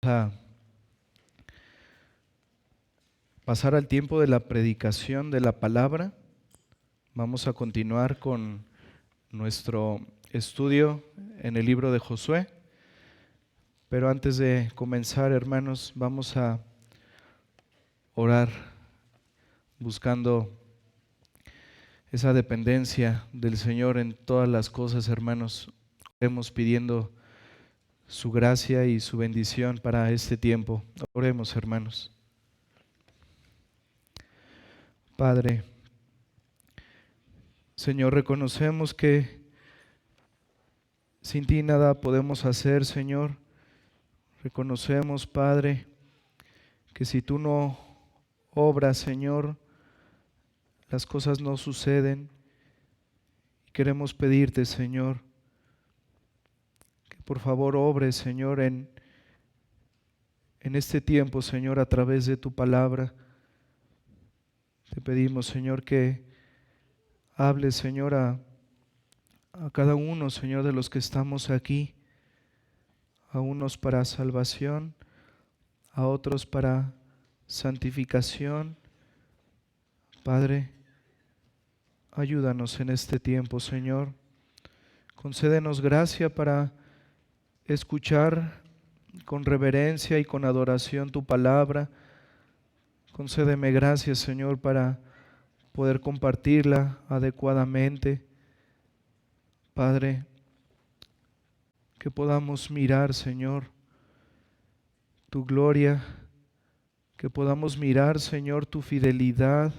A pasar al tiempo de la predicación de la palabra. Vamos a continuar con nuestro estudio en el libro de Josué. Pero antes de comenzar, hermanos, vamos a orar buscando esa dependencia del Señor en todas las cosas, hermanos. Oremos pidiendo su gracia y su bendición para este tiempo. Oremos, hermanos. Padre, Señor, reconocemos que sin ti nada podemos hacer, Señor. Reconocemos, Padre, que si tú no obras, Señor, las cosas no suceden. Queremos pedirte, Señor, que por favor obres, Señor, en este tiempo, Señor, a través de tu palabra. Te pedimos, Señor, que hables, Señor, a cada uno, Señor, de los que estamos aquí, a unos para salvación, a otros para santificación. Padre, ayúdanos en este tiempo, Señor. Concédenos gracia para escuchar con reverencia y con adoración tu palabra. Concédeme gracia, Señor, para poder compartirla adecuadamente. Padre, que podamos mirar, Señor, tu gloria, que podamos mirar, Señor, tu fidelidad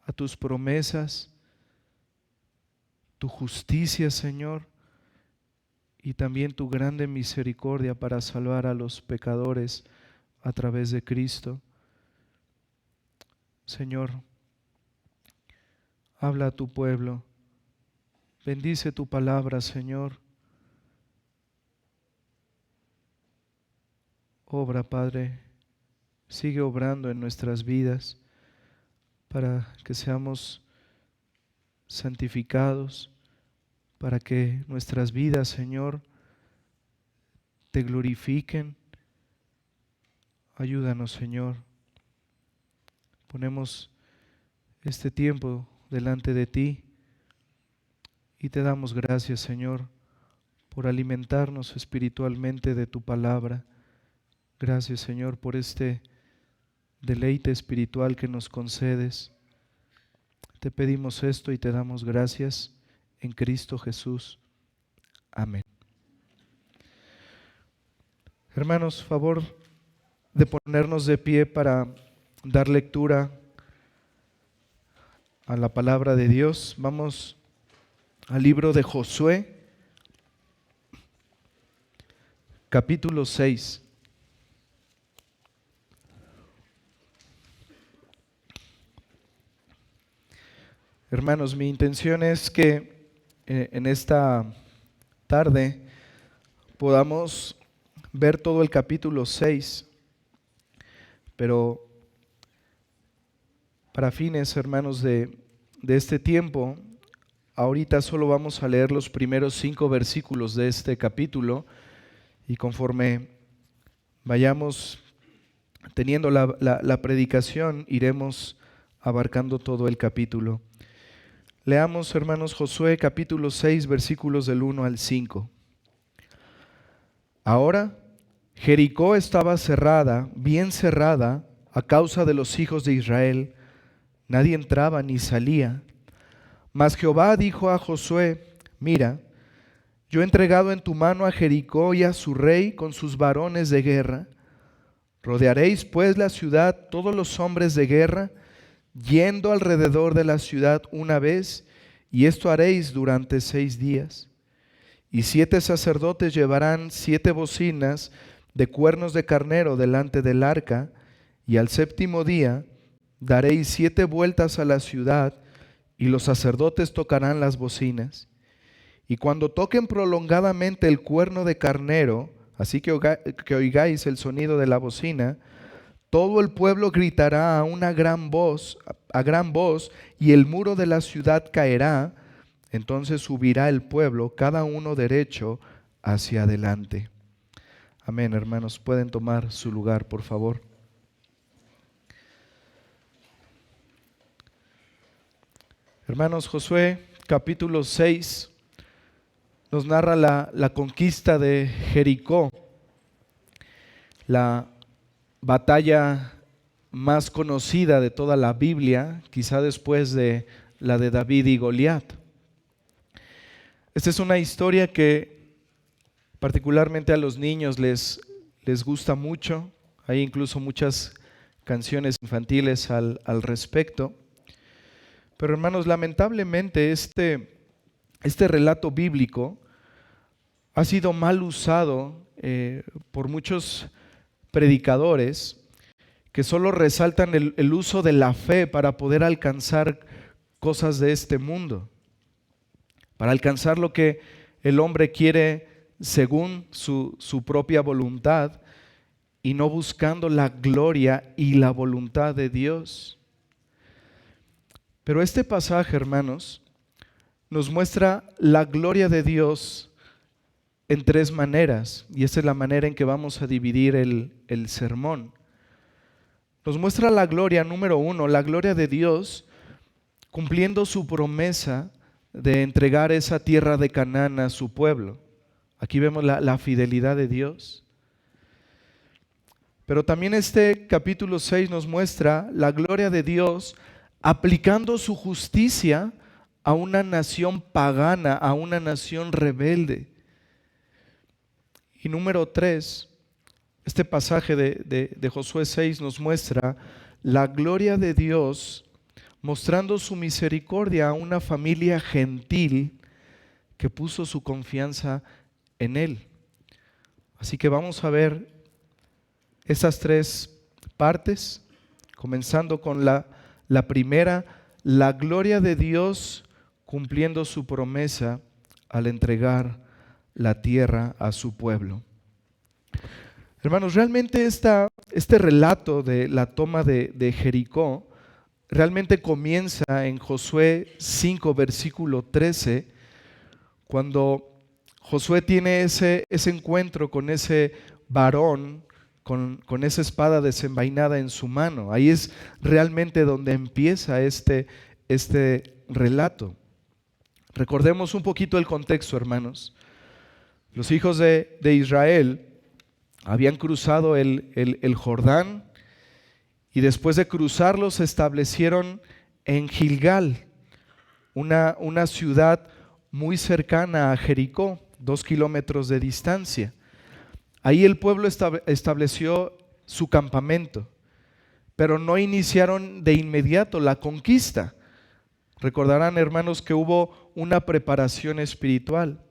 a tus promesas, tu justicia, Señor, y también tu grande misericordia para salvar a los pecadores a través de Cristo. Señor, habla a tu pueblo, bendice tu palabra, Señor. Obra, Padre, sigue obrando en nuestras vidas para que seamos santificados, para que nuestras vidas, Señor, te glorifiquen. Ayúdanos, Señor. Ponemos este tiempo delante de ti y te damos gracias, Señor, por alimentarnos espiritualmente de tu palabra. Gracias, Señor, por este deleite espiritual que nos concedes. Te pedimos esto y te damos gracias en Cristo Jesús. Amén. Hermanos, favor de ponernos de pie para dar lectura a la palabra de Dios. Vamos al libro de Josué, capítulo 6. Hermanos, mi intención es que en esta tarde podamos ver todo el capítulo 6, pero para fines, hermanos, de este tiempo, ahorita solo vamos a leer los primeros 5 versículos de este capítulo y conforme vayamos teniendo la predicación, iremos abarcando todo el capítulo. Leamos, hermanos, Josué capítulo 6, versículos del 1 al 5. Ahora, Jericó estaba cerrada, bien cerrada, a causa de los hijos de Israel. Nadie entraba ni salía. Mas Jehová dijo a Josué: mira, yo he entregado en tu mano a Jericó y a su rey con sus varones de guerra. Rodearéis pues la ciudad todos los hombres de guerra, yendo alrededor de la ciudad una vez, y esto haréis durante 6 días. Y 7 sacerdotes llevarán 7 bocinas de cuernos de carnero delante del arca, y al 7º día daréis 7 vueltas a la ciudad, y los sacerdotes tocarán las bocinas. Y cuando toquen prolongadamente el cuerno de carnero, así que oigáis el sonido de la bocina, todo el pueblo gritará a gran voz, y el muro de la ciudad caerá. Entonces subirá el pueblo, cada uno derecho hacia adelante. Amén, hermanos. Pueden tomar su lugar, por favor. Hermanos, Josué capítulo 6 nos narra la conquista de Jericó, la batalla más conocida de toda la Biblia, quizá después de la de David y Goliat. Esta es una historia que particularmente a los niños les gusta mucho. Hay incluso muchas canciones infantiles al respecto. Pero hermanos, lamentablemente este relato bíblico ha sido mal usado por muchos predicadores que solo resaltan el uso de la fe para poder alcanzar cosas de este mundo, para alcanzar lo que el hombre quiere según su propia voluntad y no buscando la gloria y la voluntad de Dios. Pero este pasaje, hermanos, nos muestra la gloria de Dios en tres maneras, y esta es la manera en que vamos a dividir el sermón. Nos muestra la gloria, número uno, la gloria de Dios cumpliendo su promesa de entregar esa tierra de Canaán a su pueblo. Aquí vemos la fidelidad de Dios. Pero también este capítulo 6 nos muestra la gloria de Dios aplicando su justicia a una nación pagana, a una nación rebelde. Y número 3, este pasaje de Josué 6 nos muestra la gloria de Dios mostrando su misericordia a una familia gentil que puso su confianza en Él. Así que vamos a ver esas tres partes, comenzando con la primera, la gloria de Dios cumpliendo su promesa al entregar la tierra a su pueblo. Hermanos, realmente este relato de la toma de Jericó realmente comienza en Josué 5, versículo 13, cuando Josué tiene ese encuentro con ese varón, con esa espada desenvainada en su mano. Ahí es realmente donde empieza este relato. Recordemos un poquito el contexto, hermanos. Los hijos de Israel habían cruzado el Jordán y después de cruzarlo se establecieron en Gilgal, una ciudad muy cercana a Jericó, 2 kilómetros de distancia. Ahí el pueblo estableció su campamento, pero no iniciaron de inmediato la conquista. Recordarán, hermanos, que hubo una preparación espiritual.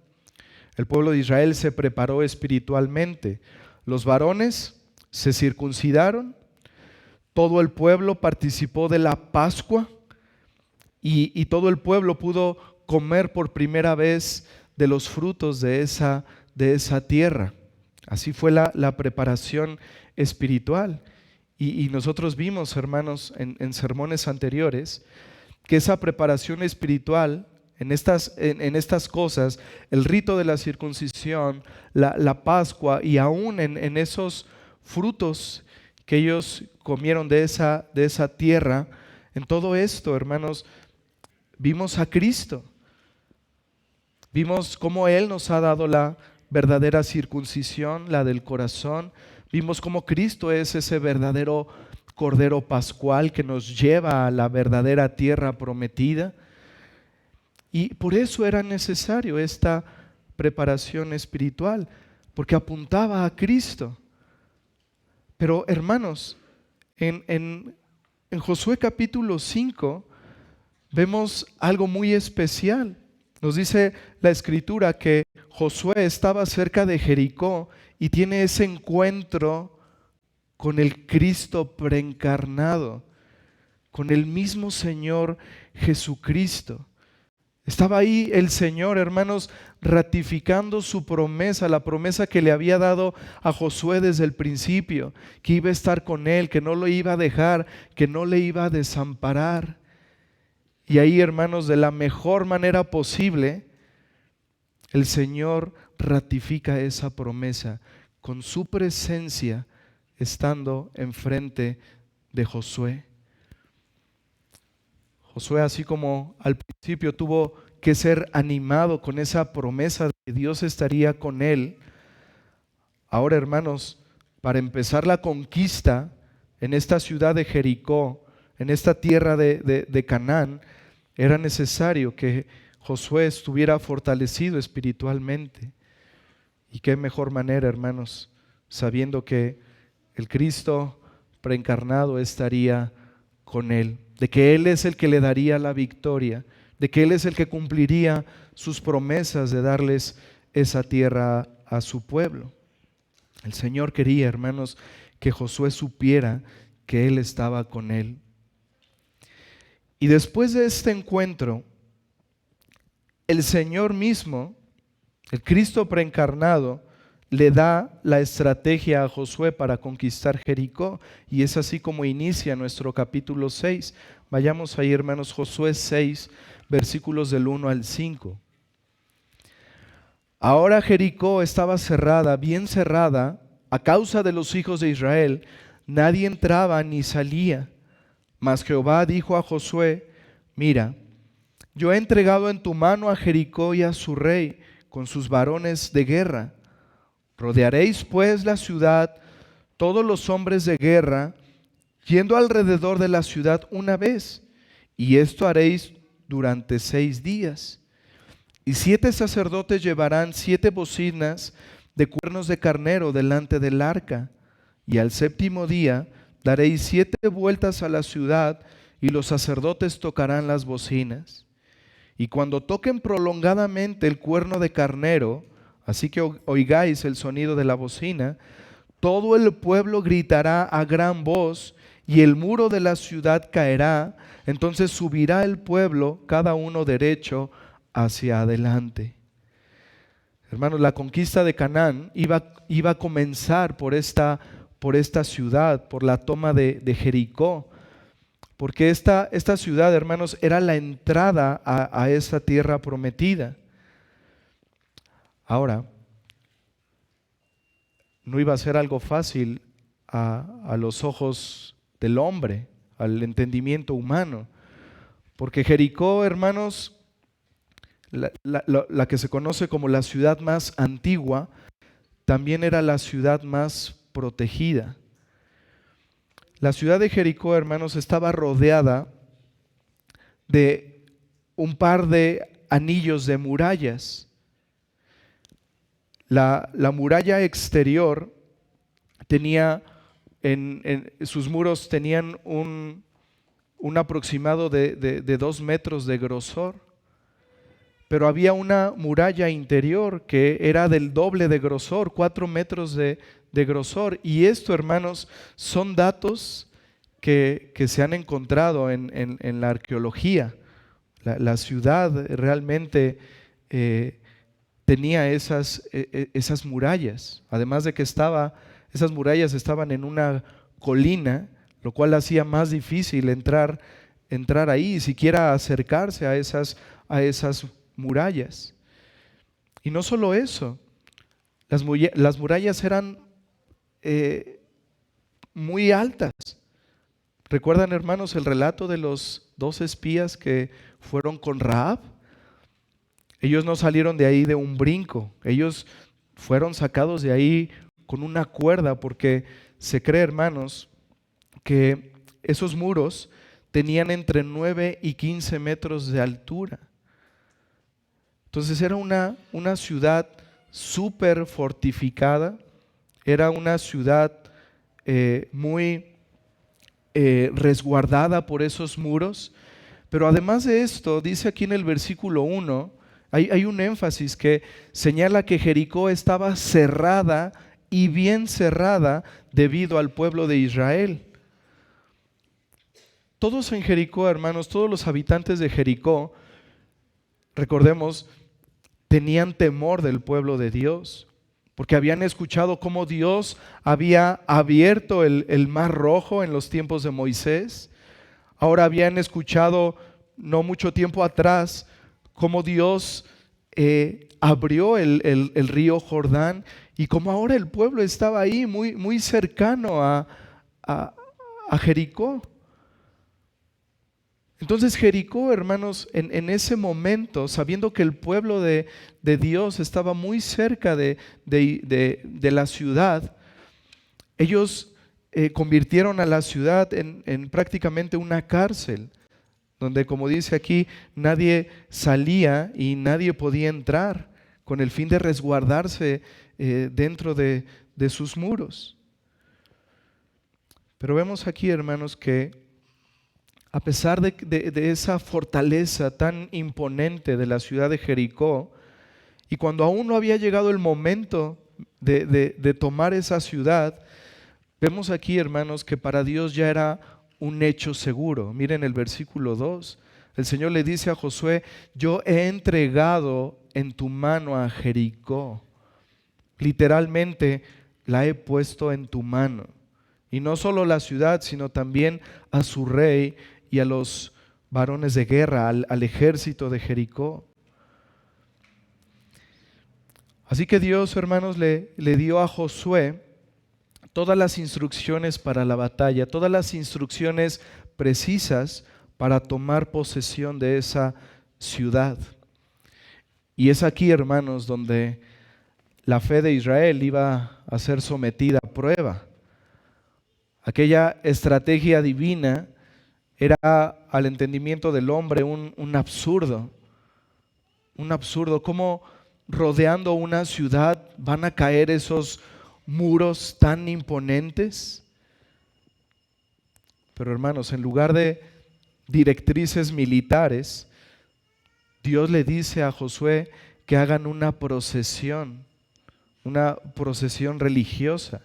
El pueblo de Israel se preparó espiritualmente. Los varones se circuncidaron, todo el pueblo participó de la Pascua y todo el pueblo pudo comer por primera vez de los frutos de esa tierra. Así fue la preparación espiritual. Y nosotros vimos, hermanos, en sermones anteriores, que esa preparación espiritual en estas cosas, el rito de la circuncisión, la Pascua y aún en esos frutos que ellos comieron de esa tierra, en todo esto, hermanos, vimos a Cristo. Vimos cómo Él nos ha dado la verdadera circuncisión, la del corazón. Vimos cómo Cristo es ese verdadero Cordero Pascual que nos lleva a la verdadera tierra prometida. Y por eso era necesario esta preparación espiritual, porque apuntaba a Cristo. Pero hermanos, en Josué capítulo 5 vemos algo muy especial. Nos dice la Escritura que Josué estaba cerca de Jericó y tiene ese encuentro con el Cristo preencarnado, con el mismo Señor Jesucristo. Estaba ahí el Señor, hermanos, ratificando su promesa, la promesa que le había dado a Josué desde el principio, que iba a estar con él, que no lo iba a dejar, que no le iba a desamparar. Y ahí, hermanos, de la mejor manera posible, el Señor ratifica esa promesa con su presencia estando enfrente de Josué. Josué, así como al principio tuvo que ser animado con esa promesa de que Dios estaría con él, ahora, hermanos, para empezar la conquista en esta ciudad de Jericó, en esta tierra de Canaán, era necesario que Josué estuviera fortalecido espiritualmente. Y qué mejor manera, hermanos, sabiendo que el Cristo preencarnado estaría con él, de que Él es el que le daría la victoria, de que Él es el que cumpliría sus promesas de darles esa tierra a su pueblo. El Señor quería, hermanos, que Josué supiera que Él estaba con él. Y después de este encuentro, el Señor mismo, el Cristo preencarnado, le da la estrategia a Josué para conquistar Jericó, y es así como inicia nuestro capítulo 6. Vayamos ahí, hermanos, Josué 6, versículos del 1 al 5. Ahora Jericó estaba cerrada, bien cerrada, a causa de los hijos de Israel. Nadie entraba ni salía. Mas Jehová dijo a Josué: mira, yo he entregado en tu mano a Jericó y a su rey con sus varones de guerra. Rodearéis pues la ciudad, todos los hombres de guerra, yendo alrededor de la ciudad una vez, y esto haréis durante 6 días. Y 7 sacerdotes llevarán 7 bocinas de cuernos de carnero delante del arca, y al 7º día daréis 7 vueltas a la ciudad, y los sacerdotes tocarán las bocinas. Y cuando toquen prolongadamente el cuerno de carnero, así que oigáis el sonido de la bocina, todo el pueblo gritará a gran voz, y el muro de la ciudad caerá. Entonces subirá el pueblo, cada uno derecho hacia adelante. Hermanos, la conquista de Canaán iba a comenzar por esta ciudad, por la toma de Jericó, porque esta ciudad, hermanos, era la entrada a esa tierra prometida. Ahora, no iba a ser algo fácil a los ojos del hombre, al entendimiento humano, porque Jericó, hermanos, la que se conoce como la ciudad más antigua, también era la ciudad más protegida. La ciudad de Jericó, hermanos, estaba rodeada de un par de anillos de murallas. La muralla exterior tenía, en sus muros tenían un aproximado de 2 metros de grosor, pero había una muralla interior que era del doble de grosor, 4 metros de grosor. Y esto, hermanos, son datos que se han encontrado en la arqueología. La ciudad realmente tenía esas murallas, además de que esas murallas estaban en una colina, lo cual hacía más difícil entrar ahí, siquiera acercarse a esas murallas. Y no solo eso, las murallas eran muy altas. ¿Recuerdan, hermanos, el relato de los 2 espías que fueron con Rahab? Ellos no salieron de ahí de un brinco, ellos fueron sacados de ahí con una cuerda, porque se cree, hermanos, que esos muros tenían entre 9 y 15 metros de altura. Entonces era una ciudad súper fortificada, era una ciudad muy resguardada por esos muros. Pero además de esto, dice aquí en el versículo 1, hay un énfasis que señala que Jericó estaba cerrada y bien cerrada debido al pueblo de Israel. Todos en Jericó, hermanos, todos los habitantes de Jericó, recordemos, tenían temor del pueblo de Dios, porque habían escuchado cómo Dios había abierto el mar Rojo en los tiempos de Moisés. Ahora habían escuchado no mucho tiempo atrás cómo Dios abrió el río Jordán, Y como ahora el pueblo estaba ahí muy, muy cercano a Jericó. Entonces Jericó, hermanos, en ese momento, sabiendo que el pueblo de Dios estaba muy cerca de la ciudad, ellos convirtieron a la ciudad en prácticamente una cárcel, donde, como dice aquí, nadie salía y nadie podía entrar, con el fin de resguardarse dentro de sus muros. Pero vemos aquí, hermanos, que a pesar de esa fortaleza tan imponente de la ciudad de Jericó, y cuando aún no había llegado el momento de tomar esa ciudad, vemos aquí, hermanos, que para Dios ya era un hecho seguro. Miren el versículo 2. El Señor le dice a Josué: yo he entregado en tu mano a Jericó. Literalmente, la he puesto en tu mano. Y no solo la ciudad, sino también a su rey y a los varones de guerra, al ejército de Jericó. Así que Dios, hermanos, le dio a Josué todas las instrucciones para la batalla, todas las instrucciones precisas para tomar posesión de esa ciudad. Y es aquí, hermanos, donde la fe de Israel iba a ser sometida a prueba. Aquella estrategia divina era al entendimiento del hombre un absurdo. Un absurdo. ¿Cómo rodeando una ciudad van a caer esos muros tan imponentes? Pero, hermanos, en lugar de directrices militares, Dios le dice a Josué que hagan una procesión religiosa.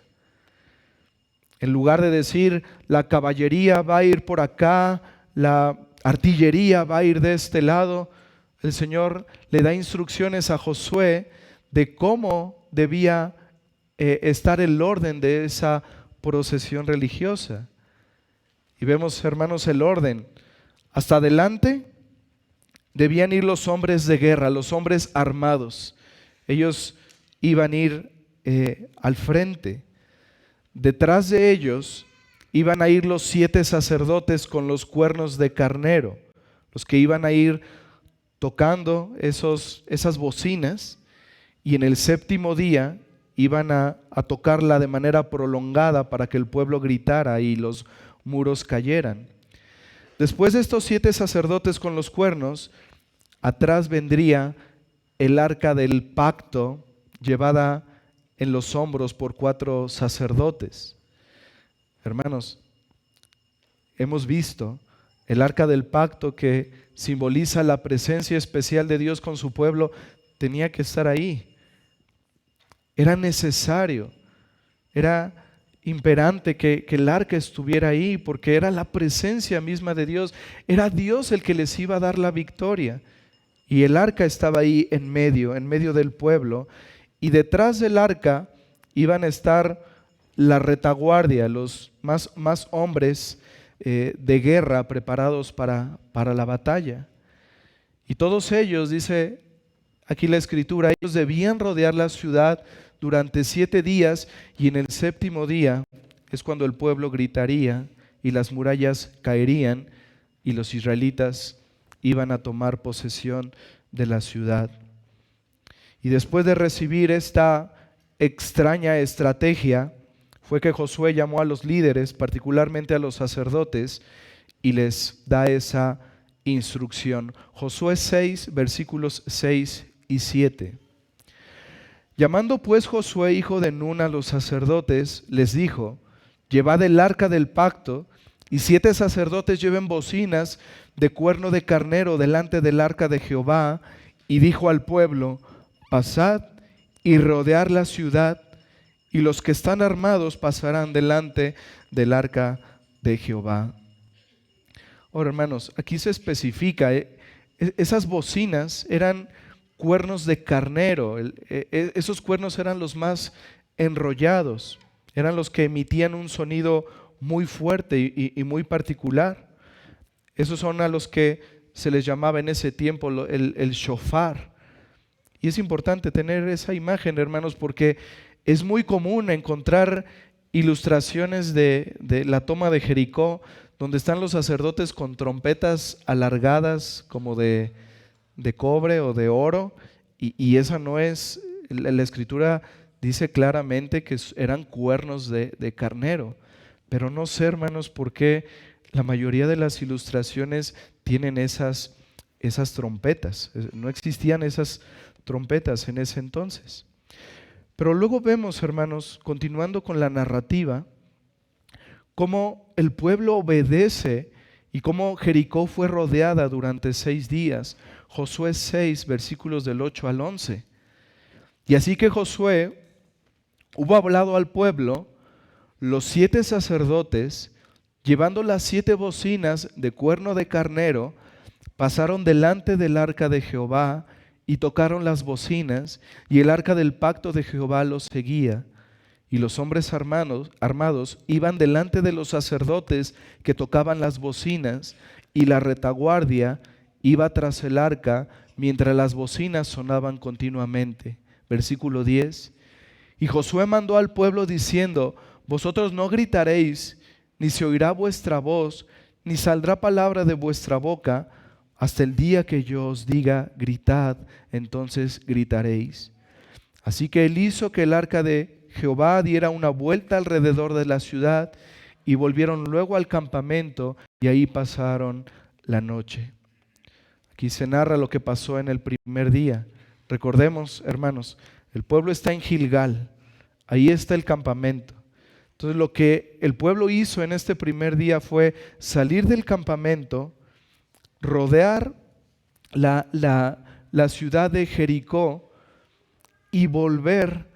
En lugar de decir, la caballería va a ir por acá, la artillería va a ir de este lado, el Señor le da instrucciones a Josué de cómo debía estar el orden de esa procesión religiosa. Y vemos, hermanos, el orden. Hasta adelante debían ir los hombres de guerra, los hombres armados. Ellos iban a ir al frente. Detrás de ellos iban a ir los 7 sacerdotes con los cuernos de carnero, los que iban a ir tocando esas bocinas, y en el 7º día iban a tocarla de manera prolongada para que el pueblo gritara y los muros cayeran. Después de estos 7 sacerdotes con los cuernos, atrás vendría el arca del pacto, llevada en los hombros por 4 sacerdotes. Hermanos, hemos visto el arca del pacto, que simboliza la presencia especial de Dios con su pueblo, tenía que estar ahí. Era necesario, era imperante que el arca estuviera ahí, porque era la presencia misma de Dios. Era Dios el que les iba a dar la victoria. Y el arca estaba ahí en medio del pueblo. Y detrás del arca iban a estar la retaguardia, los más hombres de guerra preparados para la batalla. Y todos ellos, dice aquí la Escritura, ellos debían rodear la ciudad durante 7 días, y en el 7º día es cuando el pueblo gritaría y las murallas caerían y los israelitas iban a tomar posesión de la ciudad. Y después de recibir esta extraña estrategia, fue que Josué llamó a los líderes, particularmente a los sacerdotes, y les da esa instrucción. Josué 6, versículos 6 y 7. Llamando pues Josué, hijo de Nun, a los sacerdotes, les dijo: llevad el arca del pacto, y 7 sacerdotes lleven bocinas de cuerno de carnero delante del arca de Jehová. Y dijo al pueblo: pasad y rodear la ciudad, y los que están armados pasarán delante del arca de Jehová. Ahora, hermanos, aquí se especifica, esas bocinas eran cuernos de carnero. Esos cuernos eran los más enrollados, eran los que emitían un sonido muy fuerte y muy particular. Esos son a los que se les llamaba en ese tiempo el shofar. Y es importante tener esa imagen, hermanos, porque Es muy común encontrar ilustraciones de la toma de Jericó, donde están los sacerdotes con trompetas alargadas como de cobre o de oro, y esa no es, la escritura dice claramente que eran cuernos de carnero, pero no sé, hermanos, por qué la mayoría de las ilustraciones tienen esas trompetas. No existían esas trompetas en ese entonces. Pero luego vemos, hermanos, continuando con la narrativa, cómo el pueblo obedece y cómo Jericó fue rodeada durante 6 días. Josué 6, versículos del 8 al 11. Y así que Josué hubo hablado al pueblo, los 7 sacerdotes, llevando las 7 bocinas de cuerno de carnero, pasaron delante del arca de Jehová y tocaron las bocinas, y el arca del pacto de Jehová los seguía. Y los hombres armados iban delante de los sacerdotes que tocaban las bocinas, y la retaguardia iba tras el arca mientras las bocinas sonaban continuamente. Versículo 10. Y Josué mandó al pueblo diciendo: vosotros no gritaréis, ni se oirá vuestra voz, ni saldrá palabra de vuestra boca, hasta el día que yo os diga gritad, entonces gritaréis. Así que él hizo que el arca de Jehová diera una vuelta alrededor de la ciudad, y volvieron luego al campamento, y ahí pasaron la noche. Aquí se narra lo que pasó en el primer día. Recordemos, hermanos, el pueblo está en Gilgal, ahí está el campamento. Entonces lo que el pueblo hizo en este primer día fue salir del campamento, rodear la ciudad de Jericó y volver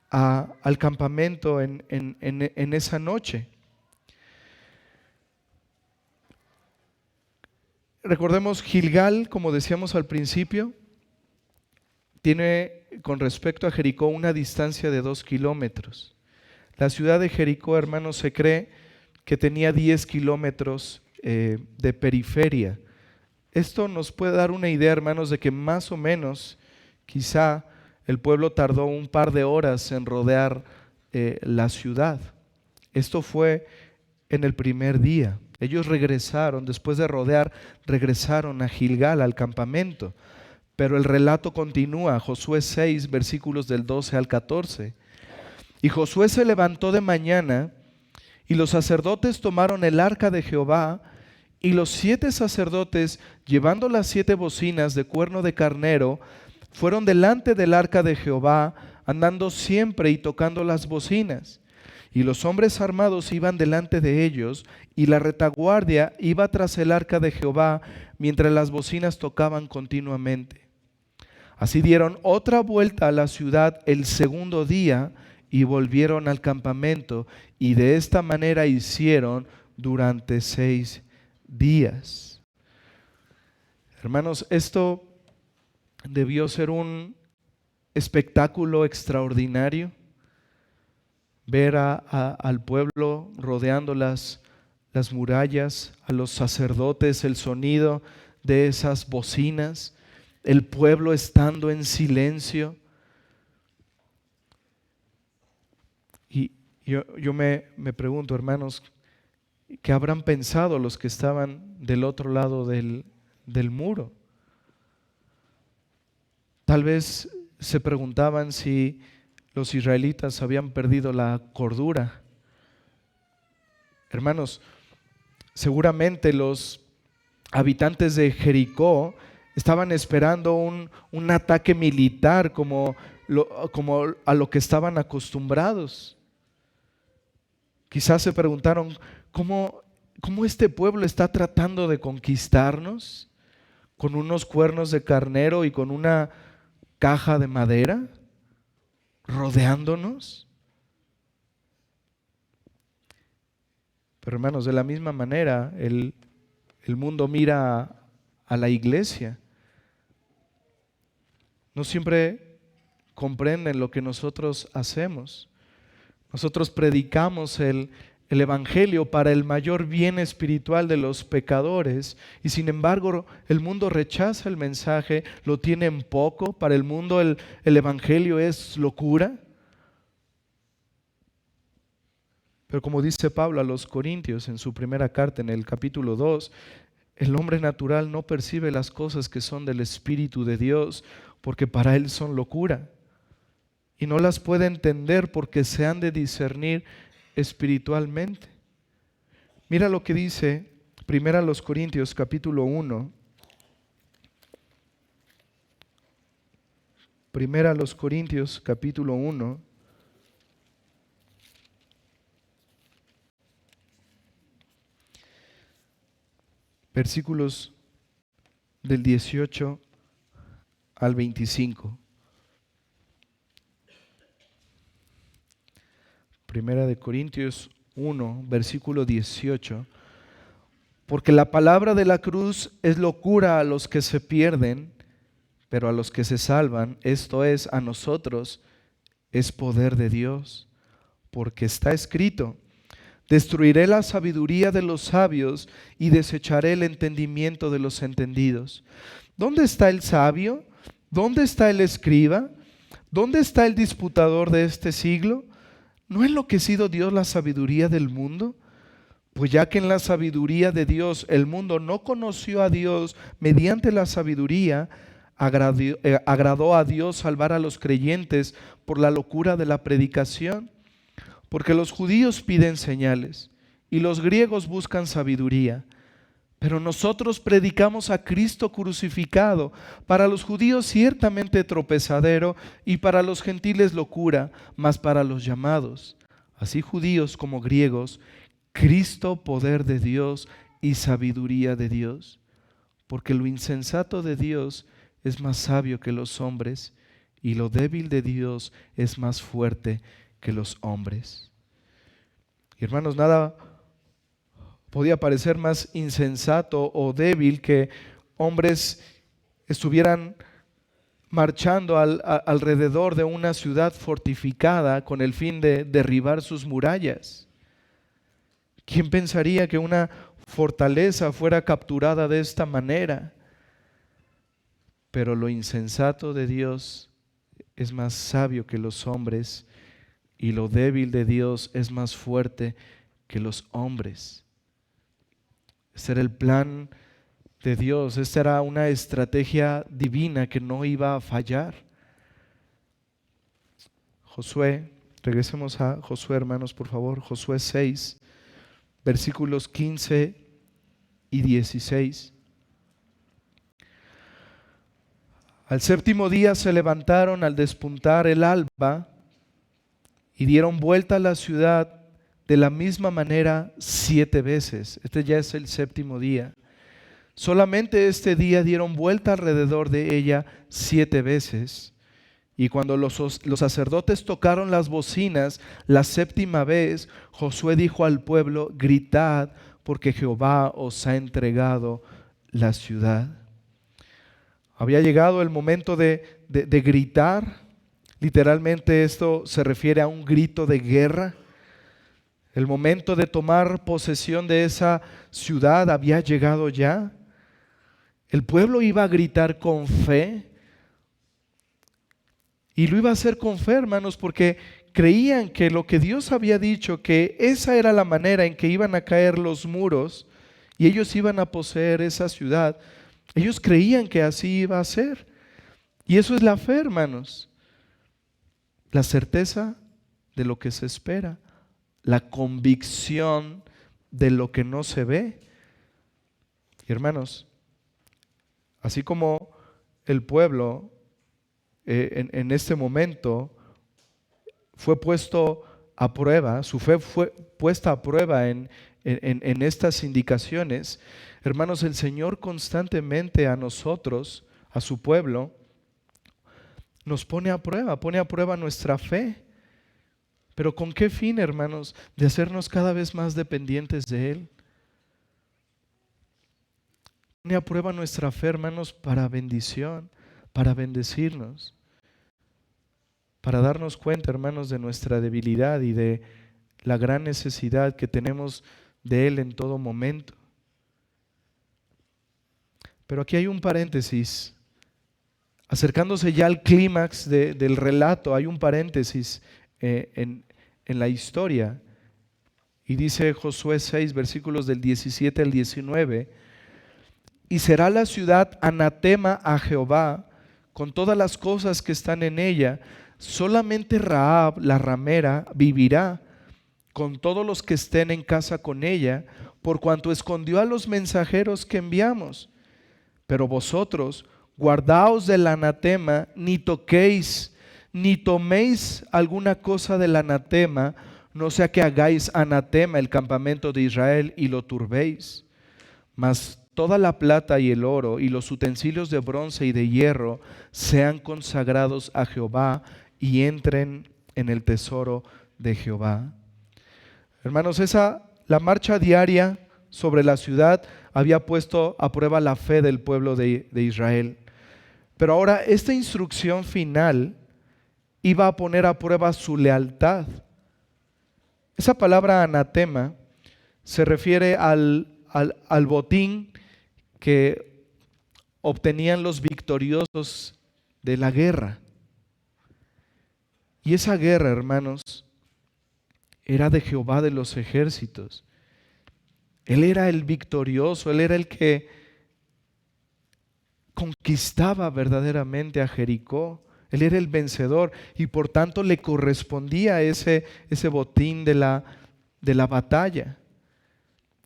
al campamento en esa noche. Recordemos, Gilgal, como decíamos al principio, tiene con respecto a Jericó una distancia de 2 kilómetros. La ciudad de Jericó, hermanos, se cree que tenía 10 kilómetros de periferia. Esto nos puede dar una idea, hermanos, de que más o menos, quizá el pueblo tardó un par de horas en rodear la ciudad. Esto fue en el primer día. Ellos regresaron, después de rodear, regresaron a Gilgal, al campamento. Pero el relato continúa, Josué 6, versículos del 12 al 14. Y Josué se levantó de mañana, y los sacerdotes tomaron el arca de Jehová, y los 7 sacerdotes, llevando las 7 bocinas de cuerno de carnero, fueron delante del arca de Jehová, andando siempre y tocando las bocinas. Y los hombres armados iban delante de ellos, y la retaguardia iba tras el arca de Jehová, mientras las bocinas tocaban continuamente. Así dieron otra vuelta a la ciudad el segundo día, y volvieron al campamento, y de esta manera hicieron durante 6 días. Hermanos, esto debió ser un espectáculo extraordinario, ver al pueblo rodeando las murallas, a los sacerdotes, el sonido de esas bocinas, el pueblo estando en silencio. Y yo me pregunto, hermanos, ¿qué habrán pensado los que estaban del otro lado del muro? Tal vez se preguntaban si los israelitas habían perdido la cordura. Hermanos, seguramente los habitantes de Jericó estaban esperando un ataque militar como a lo que estaban acostumbrados. Quizás se preguntaron, ¿cómo este pueblo está tratando de conquistarnos? ¿Con unos cuernos de carnero y con una caja de madera rodeándonos? Pero hermanos, de la misma manera el mundo mira a la iglesia. No siempre comprenden lo que nosotros hacemos. Nosotros predicamos el evangelio para el mayor bien espiritual de los pecadores, y sin embargo el mundo rechaza el mensaje, lo tiene en poco. Para el mundo el evangelio es locura. Pero como dice Pablo a los Corintios en su primera carta, en el capítulo 2, el hombre natural no percibe las cosas que son del Espíritu de Dios, porque para él son locura. Y no las puede entender porque se han de discernir espiritualmente. Mira lo que dice 1 Corintios capítulo 1. 1 Corintios capítulo 1. Versículos del 18 al 25. Primera de Corintios 1, versículo 18. Porque la palabra de la cruz es locura a los que se pierden, pero a los que se salvan, esto es, a nosotros, es poder de Dios. Porque está escrito: destruiré la sabiduría de los sabios y desecharé el entendimiento de los entendidos. ¿Dónde está el sabio? ¿Dónde está el escriba? ¿Dónde está el disputador de este siglo? ¿No ha enloquecido Dios la sabiduría del mundo? Pues ya que en la sabiduría de Dios el mundo no conoció a Dios mediante la sabiduría, agradó a Dios salvar a los creyentes por la locura de la predicación. Porque los judíos piden señales y los griegos buscan sabiduría. Pero nosotros predicamos a Cristo crucificado, para los judíos ciertamente tropezadero y para los gentiles locura, mas para los llamados, así judíos como griegos, Cristo poder de Dios y sabiduría de Dios. Porque lo insensato de Dios es más sabio que los hombres y lo débil de Dios es más fuerte que los hombres. Y hermanos, nada podía parecer más insensato o débil que hombres estuvieran marchando alrededor de una ciudad fortificada con el fin de derribar sus murallas. ¿Quién pensaría que una fortaleza fuera capturada de esta manera? Pero lo insensato de Dios es más sabio que los hombres y lo débil de Dios es más fuerte que los hombres. Este era el plan de Dios, esta era una estrategia divina que no iba a fallar. Josué, regresemos a Josué, hermanos, por favor. Josué 6, versículos 15 y 16. Al séptimo día se levantaron al despuntar el alba y dieron vuelta a la ciudad de la misma manera 7 veces. Este ya es el séptimo día. Solamente este día dieron vuelta alrededor de ella 7 veces. Y cuando los sacerdotes tocaron las bocinas la séptima vez, Josué dijo al pueblo: gritad, porque Jehová os ha entregado la ciudad. Había llegado el momento de gritar. Literalmente esto se refiere a un grito de guerra. El momento de tomar posesión de esa ciudad había llegado ya. El pueblo iba a gritar con fe. Y lo iba a hacer con fe, hermanos, porque creían que lo que Dios había dicho, que esa era la manera en que iban a caer los muros y ellos iban a poseer esa ciudad. Ellos creían que así iba a ser. Y eso es la fe, hermanos. La certeza de lo que se espera. La convicción de lo que no se ve. Y hermanos, así como el pueblo en este momento fue puesto a prueba, su fe fue puesta a prueba en estas indicaciones, hermanos, el Señor constantemente a nosotros, a su pueblo, nos pone a prueba nuestra fe. ¿Pero con qué fin, hermanos? De hacernos cada vez más dependientes de Él. Pone a prueba nuestra fe, hermanos, para bendición, para bendecirnos, para darnos cuenta, hermanos, de nuestra debilidad y de la gran necesidad que tenemos de Él en todo momento. Pero aquí hay un paréntesis. Acercándose ya al clímax del relato, hay un paréntesis en la historia. Y dice Josué 6, versículos del 17 al 19, y será la ciudad anatema a Jehová con todas las cosas que están en ella. Solamente Rahab, la ramera, vivirá con todos los que estén en casa con ella, por cuanto escondió a los mensajeros que enviamos. Pero vosotros guardaos del anatema, ni toquéis, ni toméis alguna cosa del anatema, no sea que hagáis anatema el campamento de Israel y lo turbéis. Mas toda la plata y el oro y los utensilios de bronce y de hierro sean consagrados a Jehová y entren en el tesoro de Jehová. Hermanos, la marcha diaria sobre la ciudad había puesto a prueba la fe del pueblo de Israel. Pero ahora esta instrucción final iba a poner a prueba su lealtad. Esa palabra anatema se refiere al botín que obtenían los victoriosos de la guerra. Y esa guerra, hermanos, era de Jehová de los ejércitos. Él era el victorioso, Él era el que conquistaba verdaderamente a Jericó. Él era el vencedor y por tanto le correspondía ese botín de la batalla.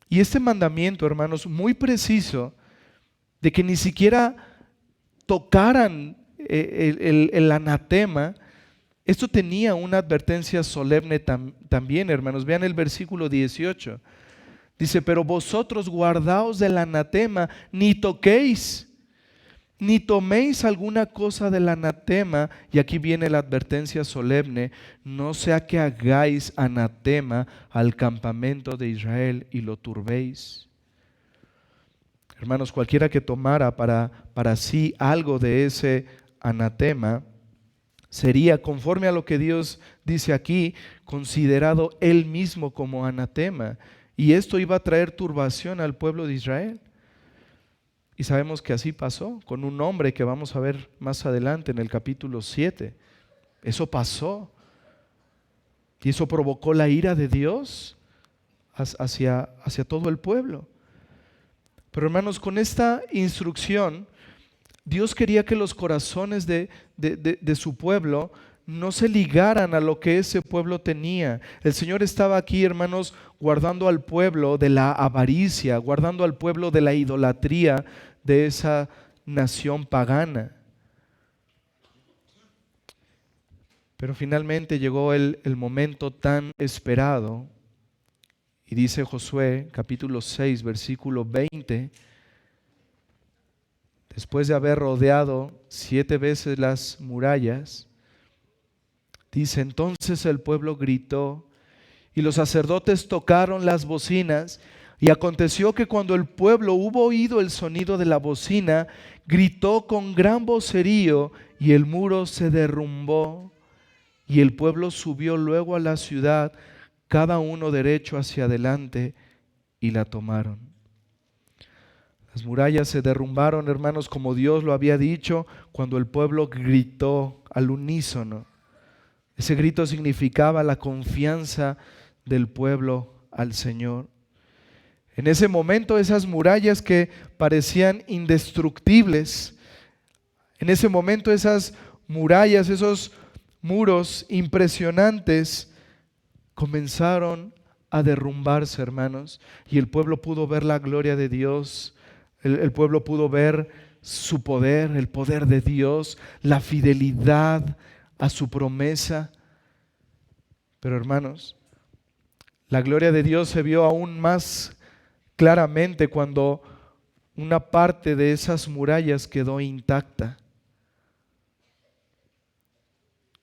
Y este mandamiento, hermanos, muy preciso, de que ni siquiera tocaran el anatema, esto tenía una advertencia solemne también, hermanos. Vean el versículo 18. Dice, pero vosotros guardaos del anatema, ni toquéis, ni toméis alguna cosa del anatema. Y aquí viene la advertencia solemne: no sea que hagáis anatema al campamento de Israel y lo turbéis. Hermanos, cualquiera que tomara para sí algo de ese anatema sería, conforme a lo que Dios dice aquí, considerado él mismo como anatema. Y esto iba a traer turbación al pueblo de Israel. Y sabemos que así pasó con un hombre que vamos a ver más adelante en el capítulo 7. Eso pasó. Y eso provocó la ira de Dios hacia todo el pueblo. Pero hermanos, con esta instrucción, Dios quería que los corazones de su pueblo no se ligaran a lo que ese pueblo tenía. El Señor estaba aquí, hermanos, guardando al pueblo de la avaricia, guardando al pueblo de la idolatría de esa nación pagana. Pero finalmente llegó el momento tan esperado, y dice Josué capítulo 6 versículo 20: después de haber rodeado 7 veces las murallas, dice, entonces el pueblo gritó y los sacerdotes tocaron las bocinas, y aconteció que cuando el pueblo hubo oído el sonido de la bocina, gritó con gran vocerío, y el muro se derrumbó, y el pueblo subió luego a la ciudad, cada uno derecho hacia adelante, y la tomaron. Las murallas se derrumbaron, hermanos, como Dios lo había dicho, cuando el pueblo gritó al unísono. Ese grito significaba la confianza del pueblo al Señor. En ese momento, esas murallas que parecían indestructibles, en ese momento esas murallas, esos muros impresionantes comenzaron a derrumbarse, hermanos, y el pueblo pudo ver la gloria de Dios. El pueblo pudo ver su poder, el poder de Dios, la fidelidad a su promesa. Pero hermanos, la gloria de Dios se vio aún más claramente cuando una parte de esas murallas quedó intacta.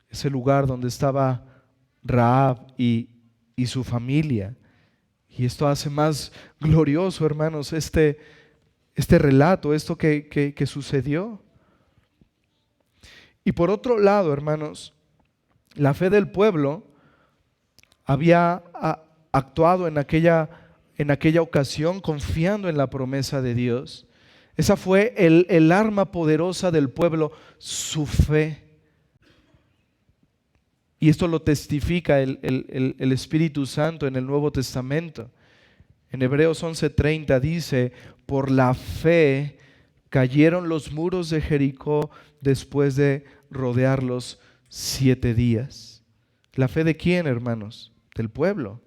Ese lugar donde estaba Rahab y su familia. Y esto hace más glorioso, hermanos, este relato, esto que sucedió. Y por otro lado, hermanos, la fe del pueblo había actuado en aquella ocasión confiando en la promesa de Dios. Esa fue el arma poderosa del pueblo, su fe. Y esto lo testifica el Espíritu Santo en el Nuevo Testamento. En Hebreos 11:30 dice: por la fe cayeron los muros de Jericó después de rodearlos 7 días. ¿La fe de quién, hermanos? Del pueblo.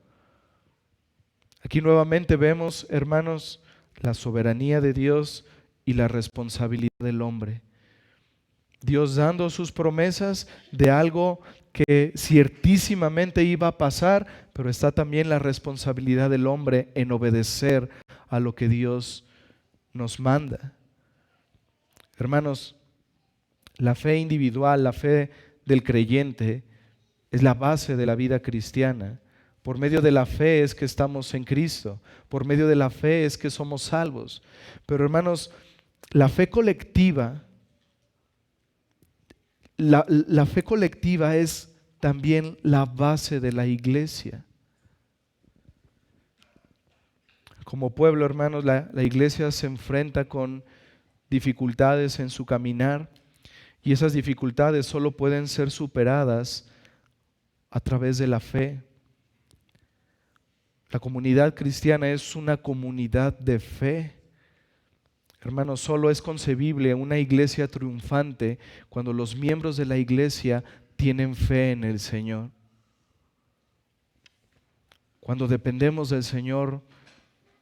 Aquí nuevamente vemos, hermanos, la soberanía de Dios y la responsabilidad del hombre. Dios dando sus promesas de algo que ciertísimamente iba a pasar, pero está también la responsabilidad del hombre en obedecer a lo que Dios nos manda. Hermanos, la fe individual, la fe del creyente, es la base de la vida cristiana. Por medio de la fe es que estamos en Cristo. Por medio de la fe es que somos salvos. Pero hermanos, la fe colectiva, la fe colectiva es también la base de la iglesia. Como pueblo, hermanos, la iglesia se enfrenta con dificultades en su caminar, y esas dificultades solo pueden ser superadas a través de la fe. La comunidad cristiana es una comunidad de fe. Hermanos, solo es concebible una iglesia triunfante cuando los miembros de la iglesia tienen fe en el Señor. Cuando dependemos del Señor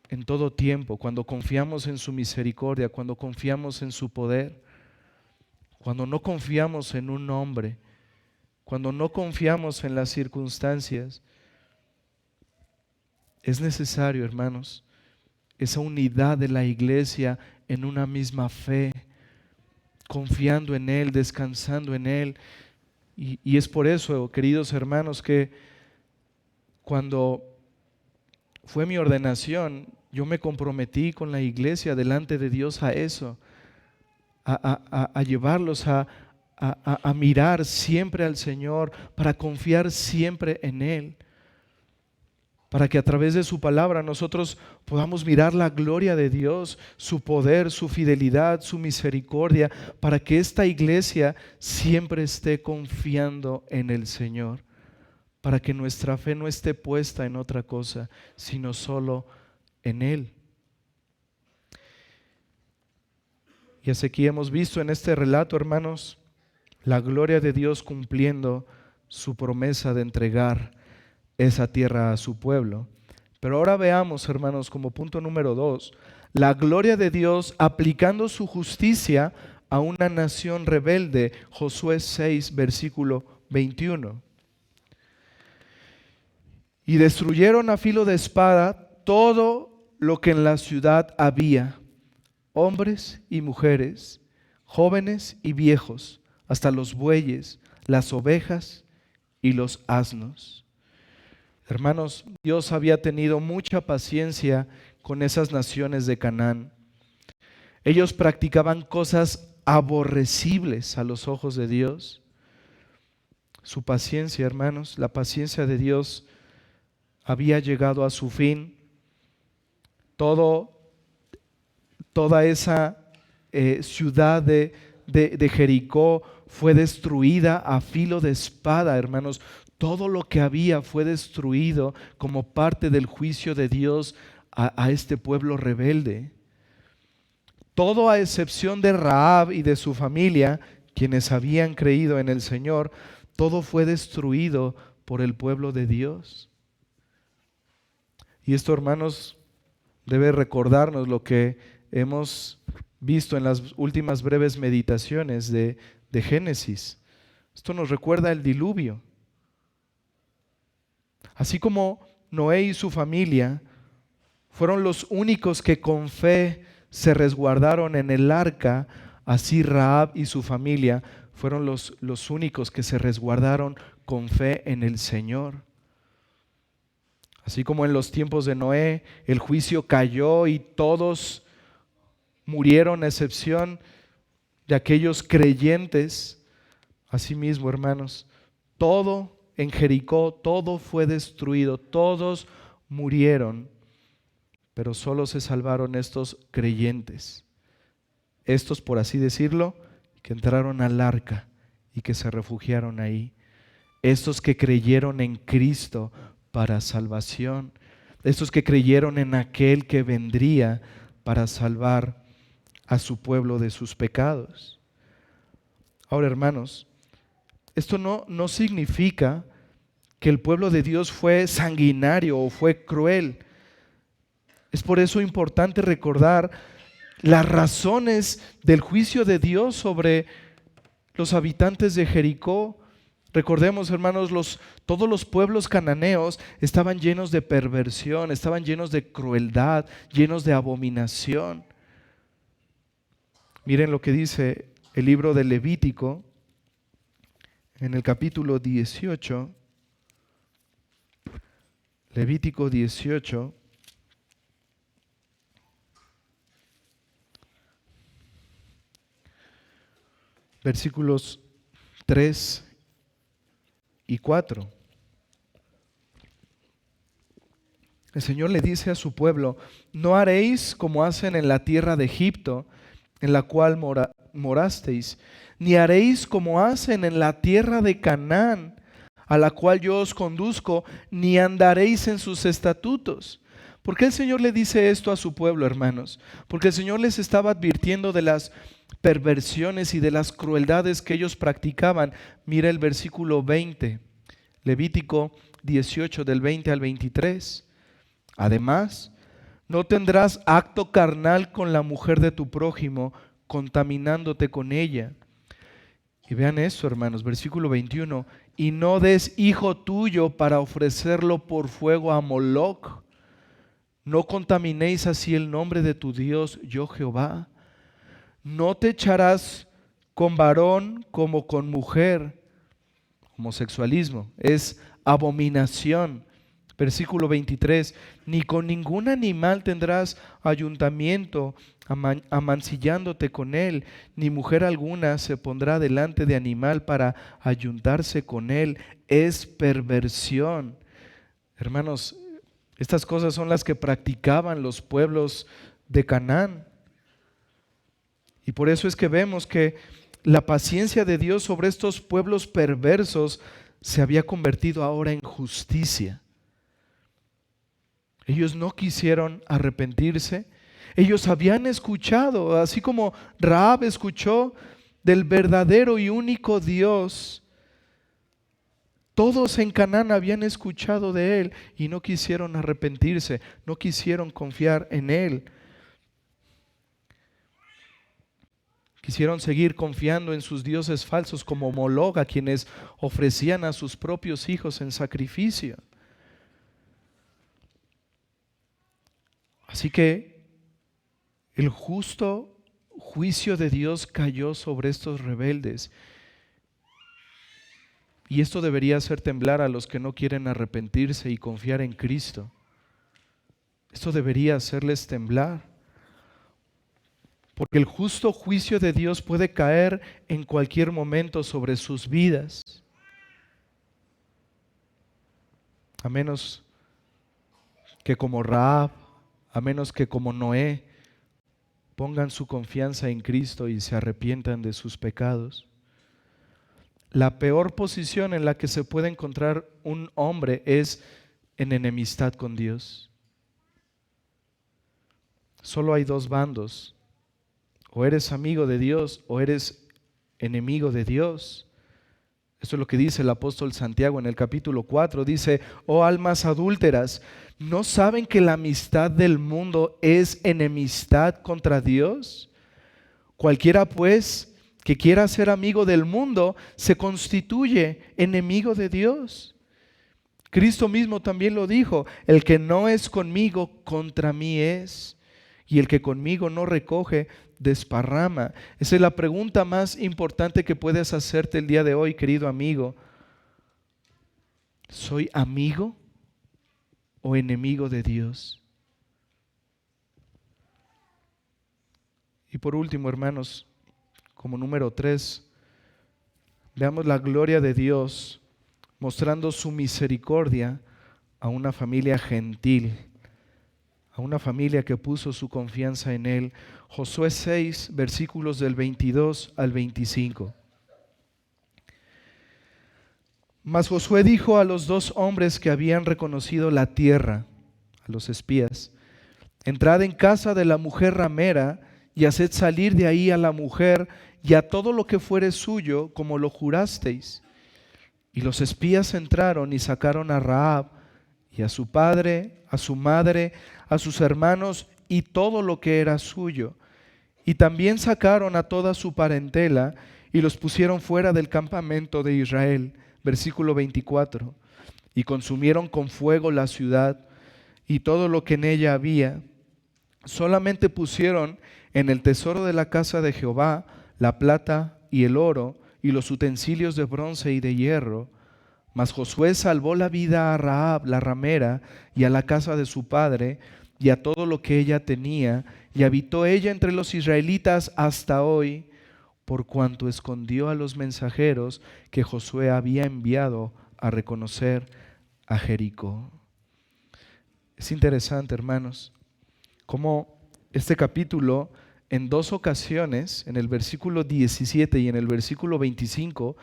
en todo tiempo, cuando confiamos en su misericordia, cuando confiamos en su poder, cuando no confiamos en un hombre, cuando no confiamos en las circunstancias. Es necesario, hermanos, esa unidad de la iglesia en una misma fe, confiando en Él, descansando en Él. Y es por eso, queridos hermanos, que cuando fue mi ordenación, yo me comprometí con la iglesia delante de Dios a eso, a llevarlos a mirar siempre al Señor, para confiar siempre en Él, para que a través de su palabra nosotros podamos mirar la gloria de Dios, su poder, su fidelidad, su misericordia, para que esta iglesia siempre esté confiando en el Señor, para que nuestra fe no esté puesta en otra cosa, sino solo en Él. Y así que hemos visto en este relato, hermanos, la gloria de Dios cumpliendo su promesa de entregar esa tierra a su pueblo. Pero ahora veamos, hermanos, como punto número 2, la gloria de Dios aplicando su justicia a una nación rebelde. Josué 6, versículo 21. Y destruyeron a filo de espada todo lo que en la ciudad había, hombres y mujeres, jóvenes y viejos, hasta los bueyes, las ovejas y los asnos. Hermanos, Dios había tenido mucha paciencia con esas naciones de Canaán. Ellos practicaban cosas aborrecibles a los ojos de Dios. Su paciencia, hermanos, la paciencia de Dios había llegado a su fin. Toda esa ciudad de Jericó fue destruida a filo de espada, hermanos. Todo lo que había fue destruido como parte del juicio de Dios a este pueblo rebelde. Todo a excepción de Rahab y de su familia, quienes habían creído en el Señor, todo fue destruido por el pueblo de Dios. Y esto, hermanos, debe recordarnos lo que hemos visto en las últimas breves meditaciones de Génesis. Esto nos recuerda el diluvio. Así como Noé y su familia fueron los únicos que con fe se resguardaron en el arca, así Rahab y su familia fueron los únicos que se resguardaron con fe en el Señor. Así como en los tiempos de Noé el juicio cayó y todos murieron a excepción de aquellos creyentes, asimismo, hermanos, todo en Jericó, todo fue destruido, todos murieron, pero solo se salvaron estos creyentes, estos, por así decirlo, que entraron al arca y que se refugiaron ahí. estos que creyeron en Cristo para salvación, estos que creyeron en aquel que vendría para salvar a su pueblo de sus pecados. Ahora, hermanos, esto no significa que el pueblo de Dios fue sanguinario o fue cruel. Es por eso importante recordar las razones del juicio de Dios sobre los habitantes de Jericó. Recordemos, hermanos, todos los pueblos cananeos estaban llenos de perversión, estaban llenos de crueldad, llenos de abominación. Miren lo que dice el libro de Levítico en el capítulo 18. Levítico 18. Versículos 3 y 4. El Señor le dice a su pueblo: no haréis como hacen en la tierra de Egipto, en la cual morasteis, ni haréis como hacen en la tierra de Canaán, a la cual yo os conduzco, ni andaréis en sus estatutos. ¿Por qué el Señor le dice esto a su pueblo, hermanos? Porque el Señor les estaba advirtiendo de las perversiones y de las crueldades que ellos practicaban. Mira el versículo 20, Levítico 18, del 20 al 23. Además, no tendrás acto carnal con la mujer de tu prójimo, contaminándote con ella. Y vean eso, hermanos, versículo 21. Y no des hijo tuyo para ofrecerlo por fuego a Moloc. No contaminéis así el nombre de tu Dios, yo Jehová. No te echarás con varón como con mujer. Homosexualismo es abominación. Versículo 23. Ni con ningún animal tendrás ayuntamiento, amancillándote con él, ni mujer alguna se pondrá delante de animal para ayuntarse con él. Es perversión. Hermanos, estas cosas son las que practicaban los pueblos de Canaán. Y por eso es que vemos que la paciencia de Dios sobre estos pueblos perversos se había convertido ahora en justicia. Ellos no quisieron arrepentirse. Ellos habían escuchado, así como Rahab escuchó del verdadero y único Dios. Todos en Canaán habían escuchado de Él y no quisieron arrepentirse, no quisieron confiar en Él. Quisieron seguir confiando en sus dioses falsos como Moloc, a quienes ofrecían a sus propios hijos en sacrificio. Así que el justo juicio de Dios cayó sobre estos rebeldes. Y esto debería hacer temblar a los que no quieren arrepentirse y confiar en Cristo. Esto debería hacerles temblar. Porque el justo juicio de Dios puede caer en cualquier momento sobre sus vidas. A menos que como Rahab, a menos que como Noé, pongan su confianza en Cristo y se arrepientan de sus pecados. La peor posición en la que se puede encontrar un hombre es en enemistad con Dios. Solo hay dos bandos. O eres amigo de Dios o eres enemigo de Dios. Esto es lo que dice el apóstol Santiago en el capítulo 4. Dice: oh almas adúlteras, ¿no saben que la amistad del mundo es enemistad contra Dios? Cualquiera pues que quiera ser amigo del mundo se constituye enemigo de Dios. Cristo mismo también lo dijo: el que no es conmigo, contra mí es. Y el que conmigo no recoge, desparrama. Esa es la pregunta más importante que puedes hacerte el día de hoy, querido amigo. ¿Soy amigo o enemigo de Dios? Y por último, hermanos, como número 3, veamos la gloria de Dios mostrando su misericordia a una familia gentil, a una familia que puso su confianza en Él. Josué 6, versículos del 22 al 25. Mas Josué dijo a los 2 hombres que habían reconocido la tierra, a los espías: entrad en casa de la mujer ramera y haced salir de ahí a la mujer y a todo lo que fuere suyo, como lo jurasteis. Y los espías entraron y sacaron a Rahab y a su padre, a su madre, a sus hermanos y todo lo que era suyo. Y también sacaron a toda su parentela y los pusieron fuera del campamento de Israel. Versículo 24. Y consumieron con fuego la ciudad y todo lo que en ella había. Solamente pusieron en el tesoro de la casa de Jehová la plata y el oro y los utensilios de bronce y de hierro. Mas Josué salvó la vida a Rahab la ramera y a la casa de su padre y a todo lo que ella tenía, y habitó ella entre los israelitas hasta hoy, por cuanto escondió a los mensajeros que Josué había enviado a reconocer a Jericó. Es interesante, hermanos, cómo este capítulo en 2 ocasiones, en el versículo 17 y en el versículo 25,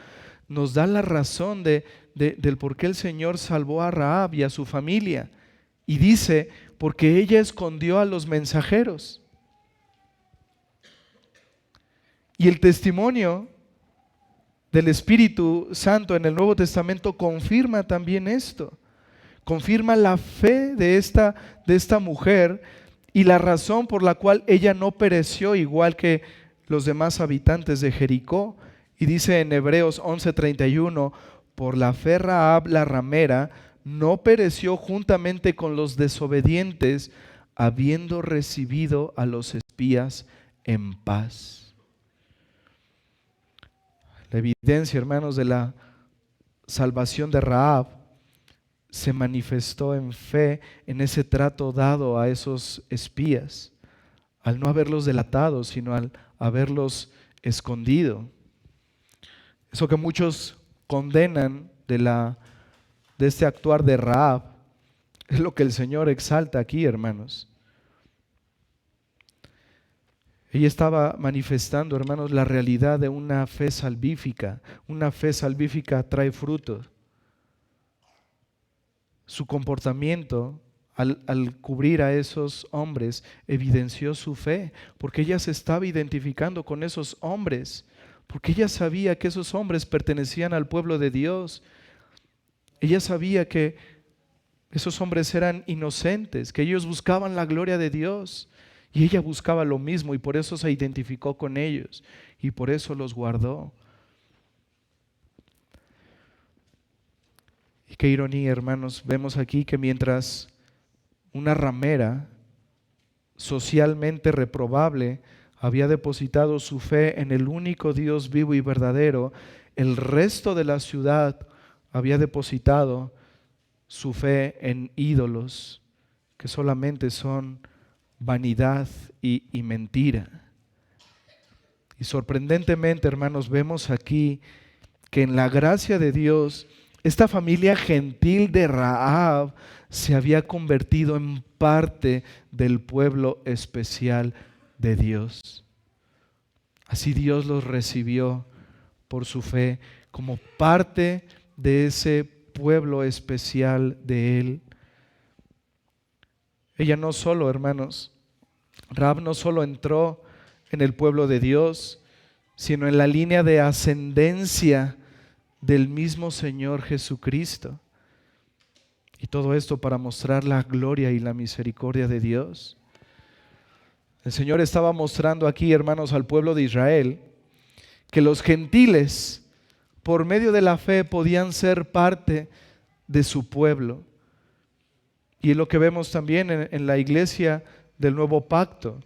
nos da la razón del por qué el Señor salvó a Rahab y a su familia. Y dice, porque ella escondió a los mensajeros. Y el testimonio del Espíritu Santo en el Nuevo Testamento confirma también esto. Confirma la fe de esta mujer y la razón por la cual ella no pereció igual que los demás habitantes de Jericó. Y dice en Hebreos 11:31, por la fe Rahab la ramera no pereció juntamente con los desobedientes, habiendo recibido a los espías en paz. La evidencia, hermanos, de la salvación de Rahab se manifestó en fe en ese trato dado a esos espías, al no haberlos delatado, sino al haberlos escondido. Eso que muchos condenan de este actuar de Rahab es lo que el Señor exalta aquí, hermanos. Ella estaba manifestando, hermanos, la realidad de una fe salvífica. Una fe salvífica trae frutos. Su comportamiento al cubrir a esos hombres evidenció su fe, porque ella se estaba identificando con esos hombres, porque ella sabía que esos hombres pertenecían al pueblo de Dios. Ella sabía que esos hombres eran inocentes, que ellos buscaban la gloria de Dios. Y ella buscaba lo mismo y por eso se identificó con ellos y por eso los guardó. Y qué ironía, hermanos, vemos aquí que mientras una ramera socialmente reprobable había depositado su fe en el único Dios vivo y verdadero, el resto de la ciudad había depositado su fe en ídolos que solamente son vanidad y mentira. Y sorprendentemente, hermanos, vemos aquí que en la gracia de Dios, esta familia gentil de Rahab se había convertido en parte del pueblo especial de Dios. Así Dios los recibió por su fe como parte de ese pueblo especial de Él. Ella no solo, hermanos, Rahab no solo entró en el pueblo de Dios, sino en la línea de ascendencia del mismo Señor Jesucristo. Y todo esto para mostrar la gloria y la misericordia de Dios. El Señor estaba mostrando aquí, hermanos, al pueblo de Israel, que los gentiles, por medio de la fe, podían ser parte de su pueblo. Y es lo que vemos también en la iglesia del Nuevo Pacto,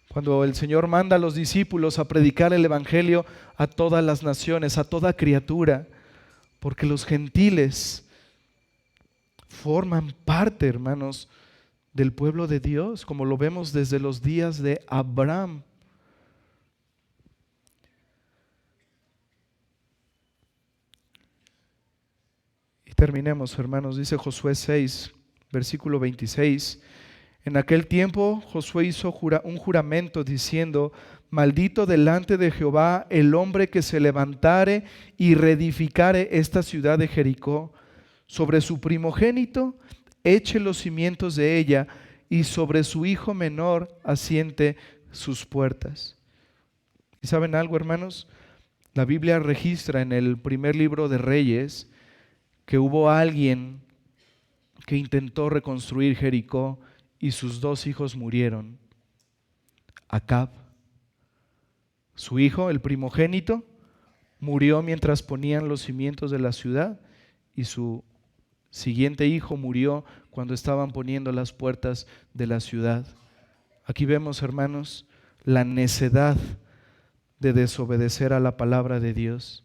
cuando el Señor manda a los discípulos a predicar el Evangelio a todas las naciones, a toda criatura, porque los gentiles forman parte, hermanos, del pueblo de Dios, como lo vemos desde los días de Abraham. Y terminemos, hermanos, dice Josué 6, versículo 26. En aquel tiempo Josué hizo un juramento diciendo: maldito delante de Jehová el hombre que se levantare y reedificare esta ciudad de Jericó. Sobre su primogénito eche los cimientos de ella, y sobre su hijo menor asiente sus puertas. ¿Y saben algo, hermanos? La Biblia registra en el primer libro de Reyes que hubo alguien que intentó reconstruir Jericó y sus dos hijos murieron. Acab, su hijo, el primogénito, murió mientras ponían los cimientos de la ciudad, y su siguiente hijo murió cuando estaban poniendo las puertas de la ciudad. Aquí vemos, hermanos, la necedad de desobedecer a la palabra de Dios.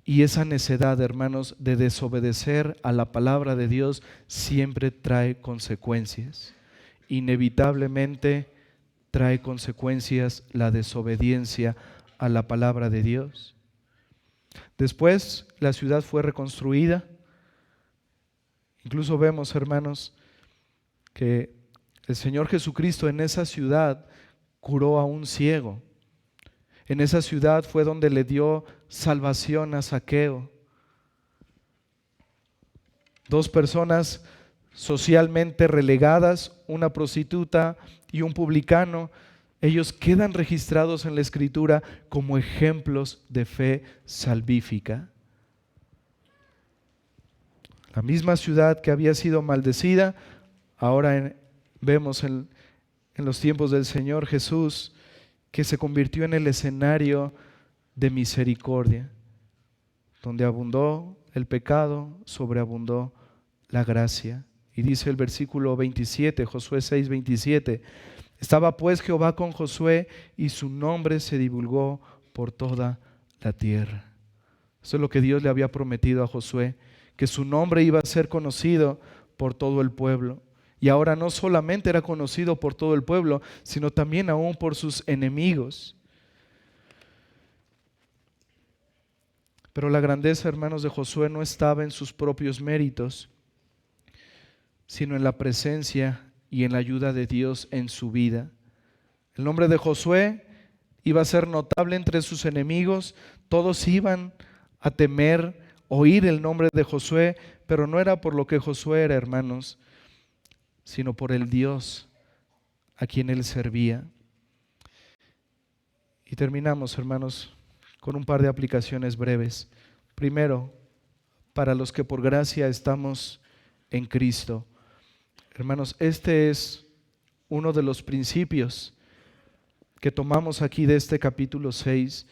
Y esa necedad, hermanos, de desobedecer a la palabra de Dios siempre trae consecuencias. Inevitablemente trae consecuencias la desobediencia a la palabra de Dios. Después la ciudad fue reconstruida. Incluso vemos, hermanos, que el Señor Jesucristo en esa ciudad curó a un ciego. En esa ciudad fue donde le dio salvación a Zaqueo. Dos personas socialmente relegadas, una prostituta y un publicano, ellos quedan registrados en la Escritura como ejemplos de fe salvífica. La misma ciudad que había sido maldecida, ahora vemos en los tiempos del Señor Jesús que se convirtió en el escenario de misericordia. Donde abundó el pecado, sobreabundó la gracia. Y dice el versículo 27, Josué 6:27, estaba pues Jehová con Josué y su nombre se divulgó por toda la tierra. Eso es lo que Dios le había prometido a Josué, que su nombre iba a ser conocido por todo el pueblo. Y ahora no solamente era conocido por todo el pueblo, sino también aún por sus enemigos. Pero la grandeza, hermanos, de Josué no estaba en sus propios méritos, sino en la presencia y en la ayuda de Dios en su vida. El nombre de Josué iba a ser notable entre sus enemigos. Todos iban a temer oír el nombre de Josué, pero no era por lo que Josué era, hermanos, sino por el Dios a quien él servía. Y terminamos, hermanos, con un par de aplicaciones breves. Primero, para los que por gracia estamos en Cristo. Hermanos, este es uno de los principios que tomamos aquí de este capítulo 6.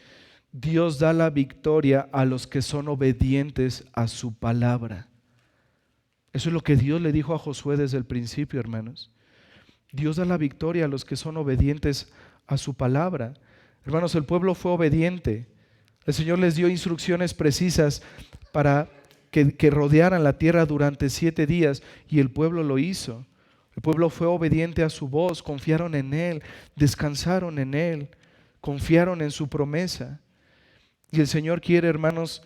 Dios da la victoria a los que son obedientes a su palabra. Eso es lo que Dios le dijo a Josué desde el principio, hermanos. Dios da la victoria a los que son obedientes a su palabra. Hermanos, el pueblo fue obediente. El Señor les dio instrucciones precisas para que rodearan la tierra durante 7 días, y el pueblo lo hizo. El pueblo fue obediente a su voz, confiaron en Él, descansaron en Él, confiaron en su promesa. Y el Señor quiere, hermanos,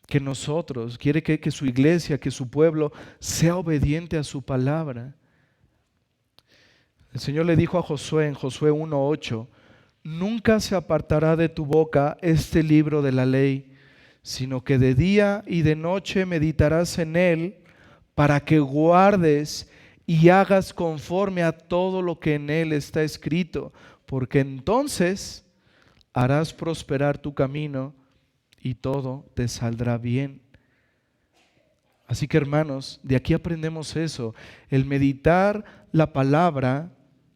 que nosotros, quiere que su iglesia, que su pueblo sea obediente a su palabra. El Señor le dijo a Josué en Josué 1:8, nunca se apartará de tu boca este libro de la ley, sino que de día y de noche meditarás en él, para que guardes y hagas conforme a todo lo que en él está escrito, porque entonces harás prosperar tu camino y todo te saldrá bien. Así que, hermanos, de aquí aprendemos eso. El meditar la palabra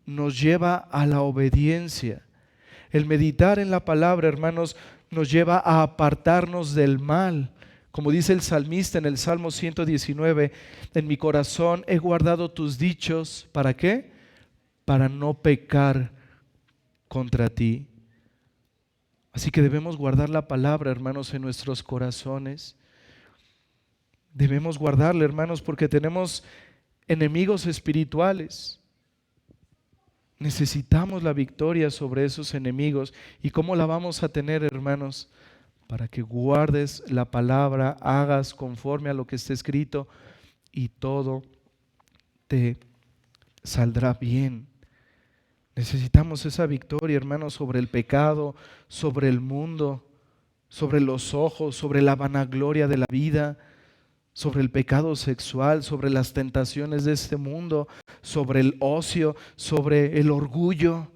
nos lleva a la obediencia. El meditar en la palabra, hermanos, nos lleva a apartarnos del mal. Como dice el salmista en el Salmo 119, en mi corazón he guardado tus dichos. ¿Para qué? Para no pecar contra ti. Así que debemos guardar la palabra, hermanos, en nuestros corazones. Debemos guardarla, hermanos, porque tenemos enemigos espirituales. Necesitamos la victoria sobre esos enemigos. ¿Y cómo la vamos a tener, hermanos? Para que guardes la palabra, hagas conforme a lo que está escrito y todo te saldrá bien. Necesitamos esa victoria, hermanos, sobre el pecado, sobre el mundo, sobre los ojos, sobre la vanagloria de la vida, sobre el pecado sexual, sobre las tentaciones de este mundo, sobre el ocio, sobre el orgullo,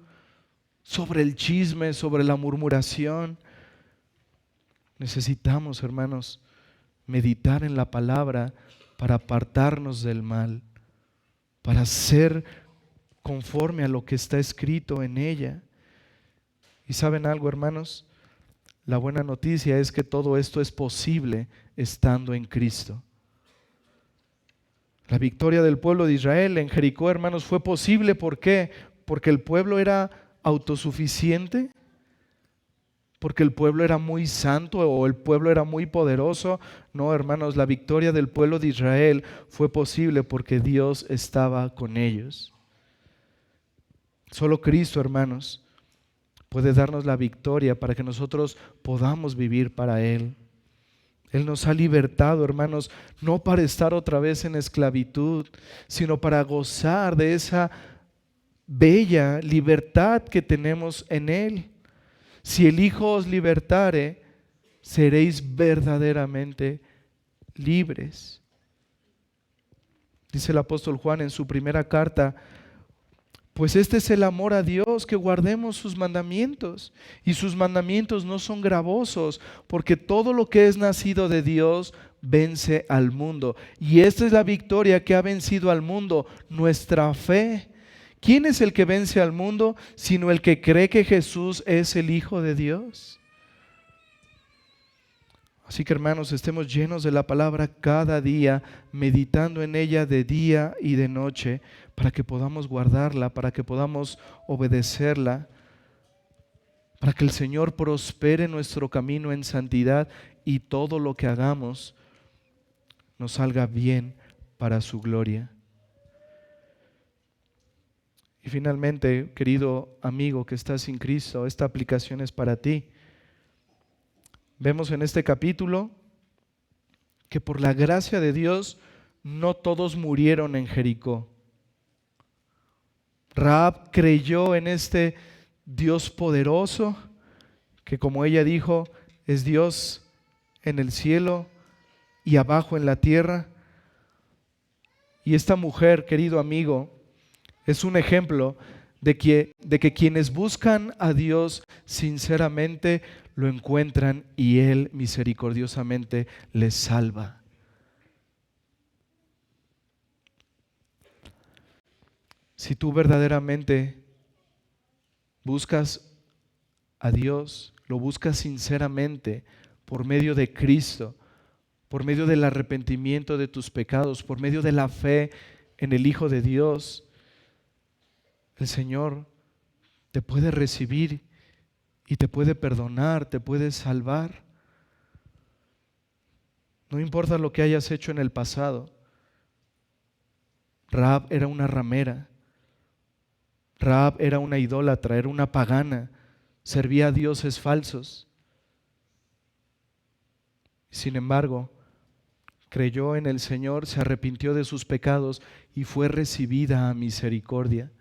sobre el chisme, sobre la murmuración. Necesitamos, hermanos, meditar en la palabra para apartarnos del mal, para ser conforme a lo que está escrito en ella. ¿Y saben algo, hermanos? La buena noticia es que todo esto es posible estando en Cristo. La victoria del pueblo de Israel en Jericó, hermanos, fue posible. ¿Por qué? Porque el pueblo era autosuficiente, porque el pueblo era muy santo o el pueblo era muy poderoso. No, hermanos, la victoria del pueblo de Israel fue posible porque Dios estaba con ellos. Solo Cristo, hermanos, puede darnos la victoria para que nosotros podamos vivir para Él. Él nos ha libertado, hermanos, no para estar otra vez en esclavitud, sino para gozar de esa bella libertad que tenemos en Él. Si el Hijo os libertare, seréis verdaderamente libres. Dice el apóstol Juan en su primera carta: pues este es el amor a Dios, que guardemos sus mandamientos. Y sus mandamientos no son gravosos, porque todo lo que es nacido de Dios vence al mundo. Y esta es la victoria que ha vencido al mundo, nuestra fe. ¿Quién es el que vence al mundo, sino el que cree que Jesús es el Hijo de Dios? Así que, hermanos, estemos llenos de la palabra cada día, meditando en ella de día y de noche, para que podamos guardarla, para que podamos obedecerla, para que el Señor prospere nuestro camino en santidad y todo lo que hagamos nos salga bien para su gloria. Y finalmente, querido amigo que estás sin Cristo, esta aplicación es para ti. Vemos en este capítulo que por la gracia de Dios no todos murieron en Jericó. Rahab creyó en este Dios poderoso, que como ella dijo, es Dios en el cielo y abajo en la tierra. Y esta mujer, querido amigo, es un ejemplo de que quienes buscan a Dios sinceramente lo encuentran y Él misericordiosamente les salva. Si tú verdaderamente buscas a Dios, lo buscas sinceramente por medio de Cristo, por medio del arrepentimiento de tus pecados, por medio de la fe en el Hijo de Dios, el Señor te puede recibir y te puede perdonar, te puede salvar. No importa lo que hayas hecho en el pasado. Rahab era una ramera. Rahab era una idólatra, era una pagana, servía a dioses falsos. Sin embargo, creyó en el Señor, se arrepintió de sus pecados y fue recibida a misericordia.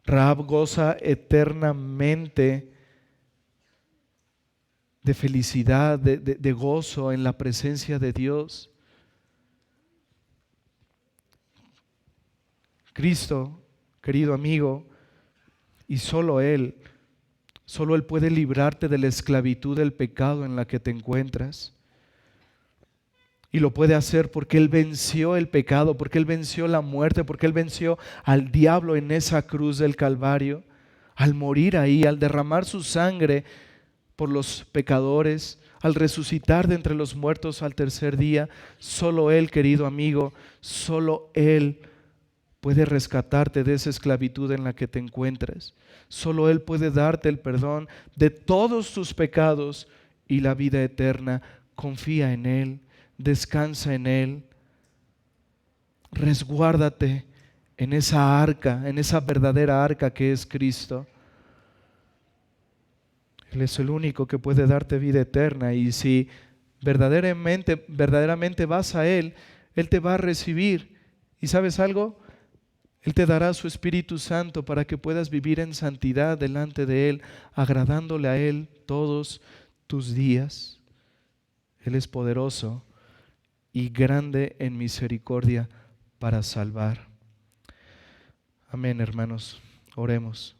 Rahab goza eternamente de felicidad, de gozo en la presencia de Dios. Cristo, querido amigo, y solo Él puede librarte de la esclavitud del pecado en la que te encuentras. Y lo puede hacer porque Él venció el pecado, porque Él venció la muerte, porque Él venció al diablo en esa cruz del Calvario. Al morir ahí, al derramar su sangre por los pecadores, al resucitar de entre los muertos al tercer día, solo Él, querido amigo, solo Él puede rescatarte de esa esclavitud en la que te encuentras. Solo Él puede darte el perdón de todos tus pecados y la vida eterna. Confía en Él. Descansa en Él, resguárdate en esa arca, en esa verdadera arca que es Cristo. Él es el único que puede darte vida eterna, y si verdaderamente vas a Él, Él te va a recibir. ¿Y sabes algo? Él te dará su Espíritu Santo para que puedas vivir en santidad delante de Él, agradándole a Él todos tus días. Él es poderoso y grande en misericordia para salvar. Amén, hermanos. Oremos.